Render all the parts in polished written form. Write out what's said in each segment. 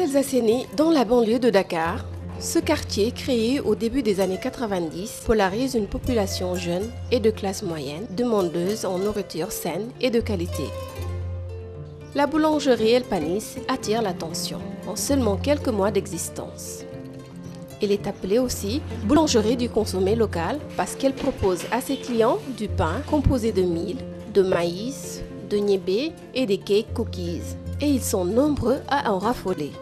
Parcelles Assainies, dans la banlieue de Dakar, ce quartier, créé au début des années 90, polarise une population jeune et de classe moyenne, demandeuse en nourriture saine et de qualité. La boulangerie El Panis attire l'attention en seulement quelques mois d'existence. Elle est appelée aussi boulangerie du consommé local parce qu'elle propose à ses clients du pain composé de mil, de maïs, de niébé et des cakes cookies. Et ils sont nombreux à en raffoler.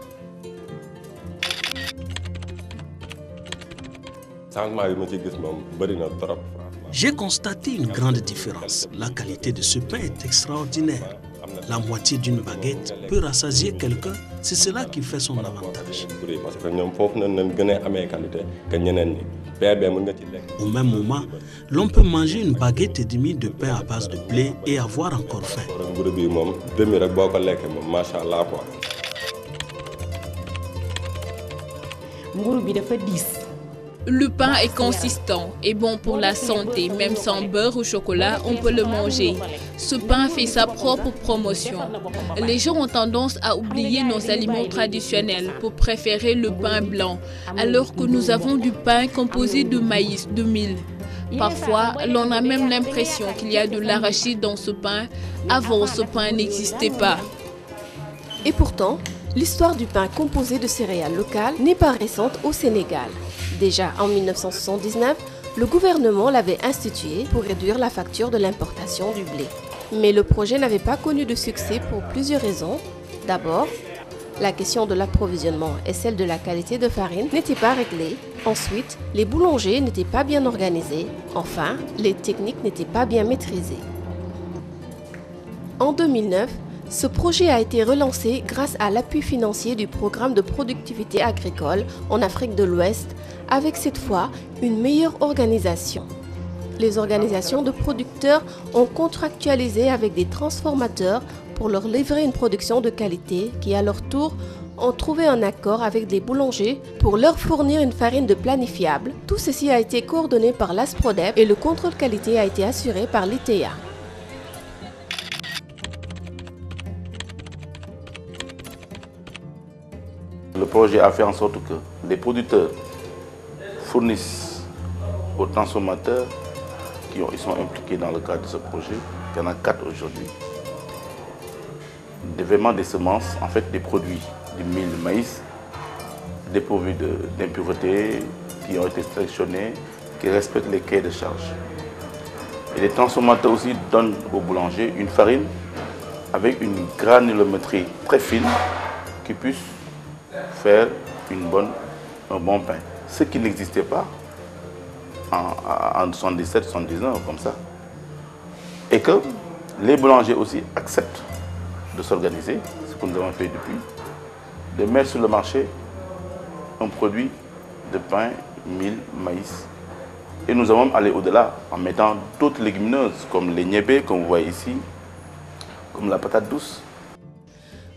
J'ai constaté une grande différence. La qualité de ce pain est extraordinaire. La moitié d'une baguette peut rassasier quelqu'un. C'est cela qui fait son avantage. Au même moment, l'on peut manger une baguette et demie de pain à base de blé et avoir encore faim. Le pain est consistant et bon pour la santé. Même sans beurre ou chocolat, on peut le manger. Ce pain fait sa propre promotion. Les gens ont tendance à oublier nos aliments traditionnels pour préférer le pain blanc, alors que nous avons du pain composé de maïs, de mil. Parfois, l'on a même l'impression qu'il y a de l'arachide dans ce pain. Avant, ce pain n'existait pas. Et pourtant, l'histoire du pain composé de céréales locales n'est pas récente au Sénégal. Déjà en 1979, le gouvernement l'avait institué pour réduire la facture de l'importation du blé. Mais le projet n'avait pas connu de succès pour plusieurs raisons. D'abord, la question de l'approvisionnement et celle de la qualité de farine n'étaient pas réglées. Ensuite, les boulangers n'étaient pas bien organisés. Enfin, les techniques n'étaient pas bien maîtrisées. En 2009, ce projet a été relancé grâce à l'appui financier du programme de productivité agricole en Afrique de l'Ouest, avec cette fois une meilleure organisation. Les organisations de producteurs ont contractualisé avec des transformateurs pour leur livrer une production de qualité qui, à leur tour, ont trouvé un accord avec les boulangers pour leur fournir une farine de planifiable. Tout ceci a été coordonné par l'ASPRODEP et le contrôle qualité a été assuré par l'ITA. Le projet a fait en sorte que les producteurs fournissent aux transformateurs ils sont impliqués dans le cadre de ce projet. Il y en a 4 aujourd'hui. Vraiment des semences, en fait des produits du mil, du maïs, dépourvus d'impuretés, qui ont été sélectionnés, qui respectent les cahiers de charge. Et les transformateurs aussi donnent aux boulangers une farine avec une granulométrie très fine qui puisse faire un bon pain. Ce qui n'existait pas en 77, 79, comme ça. Et que les boulangers aussi acceptent de s'organiser, ce que nous avons fait depuis, de mettre sur le marché un produit de pain, mil, maïs. Et nous avons allé au-delà en mettant d'autres légumineuses comme les niébés, comme vous voyez ici, comme la patate douce.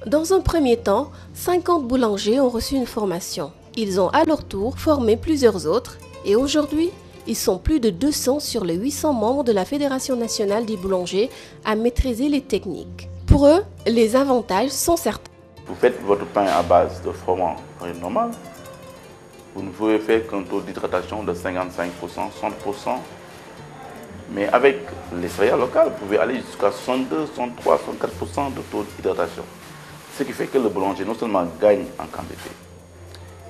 Dans un premier temps, 50 boulangers ont reçu une formation. Ils ont à leur tour formé plusieurs autres et aujourd'hui, ils sont plus de 200 sur les 800 membres de la Fédération nationale des boulangers à maîtriser les techniques. Pour eux, les avantages sont certains. Vous faites votre pain à base de froment normal. Vous ne pouvez faire qu'un taux d'hydratation de 55%, 60%. Mais avec les céréales locales, vous pouvez aller jusqu'à 62, 63, 64% de taux d'hydratation. Ce qui fait que le boulanger non seulement gagne en quantité,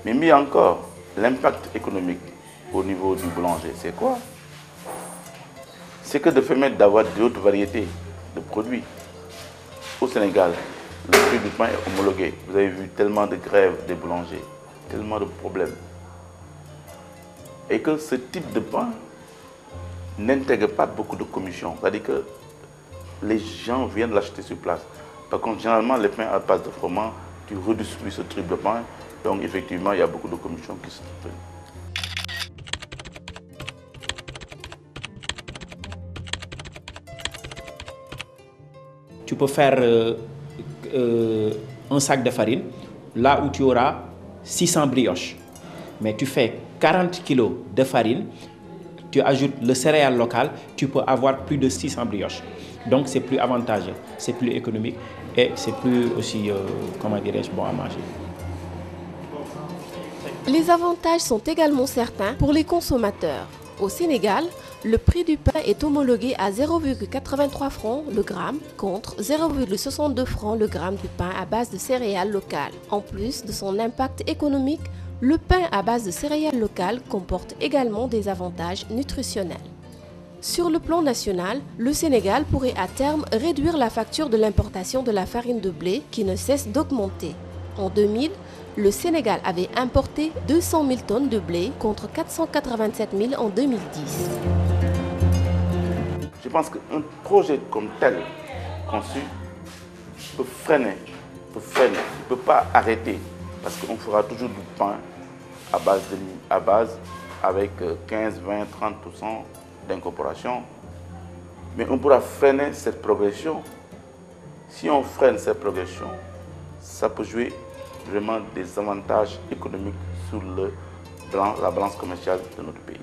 mais mieux encore, l'impact économique au niveau du boulanger, c'est quoi? C'est que de permettre d'avoir d'autres variétés de produits. Au Sénégal, le prix du pain est homologué. Vous avez vu tellement de grèves des boulangers, tellement de problèmes. Et que ce type de pain n'intègre pas beaucoup de commissions. C'est-à-dire que les gens viennent l'acheter sur place. Par contre, généralement, les pains à base de froment, tu redistribues ce type de pain. Donc, effectivement, il y a beaucoup de commissions qui se prennent. Tu peux faire un sac de farine, là où tu auras 600 brioches. Mais tu fais 40 kg de farine, tu ajoutes le céréale local, tu peux avoir plus de 600 brioches. Donc c'est plus avantageux, c'est plus économique et c'est plus aussi, comment dirais-je, bon à manger. Les avantages sont également certains pour les consommateurs. Au Sénégal, le prix du pain est homologué à 0,83 francs le gramme contre 0,62 francs le gramme du pain à base de céréales locales. En plus de son impact économique, le pain à base de céréales locales comporte également des avantages nutritionnels. Sur le plan national, le Sénégal pourrait à terme réduire la facture de l'importation de la farine de blé qui ne cesse d'augmenter. En 2000, le Sénégal avait importé 200 000 tonnes de blé contre 487 000 en 2010. Je pense qu'un projet comme tel, conçu, peut freiner, il ne peut pas arrêter, parce qu'on fera toujours du pain à base avec 15, 20, 30% d'incorporation. Mais on pourra freiner cette progression. Si on freine cette progression, ça peut jouer vraiment des avantages économiques sur la balance commerciale de notre pays.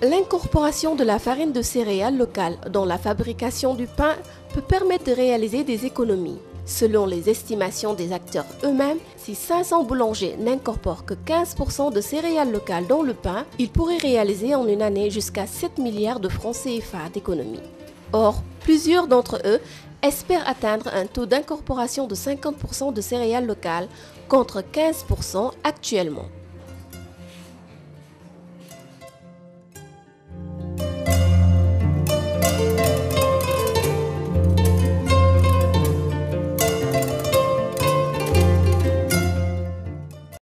L'incorporation de la farine de céréales locale dans la fabrication du pain peut permettre de réaliser des économies. Selon les estimations des acteurs eux-mêmes, si 500 boulangers n'incorporent que 15% de céréales locales dans le pain, ils pourraient réaliser en une année jusqu'à 7 milliards de francs CFA d'économies. Or, plusieurs d'entre eux espèrent atteindre un taux d'incorporation de 50% de céréales locales contre 15% actuellement.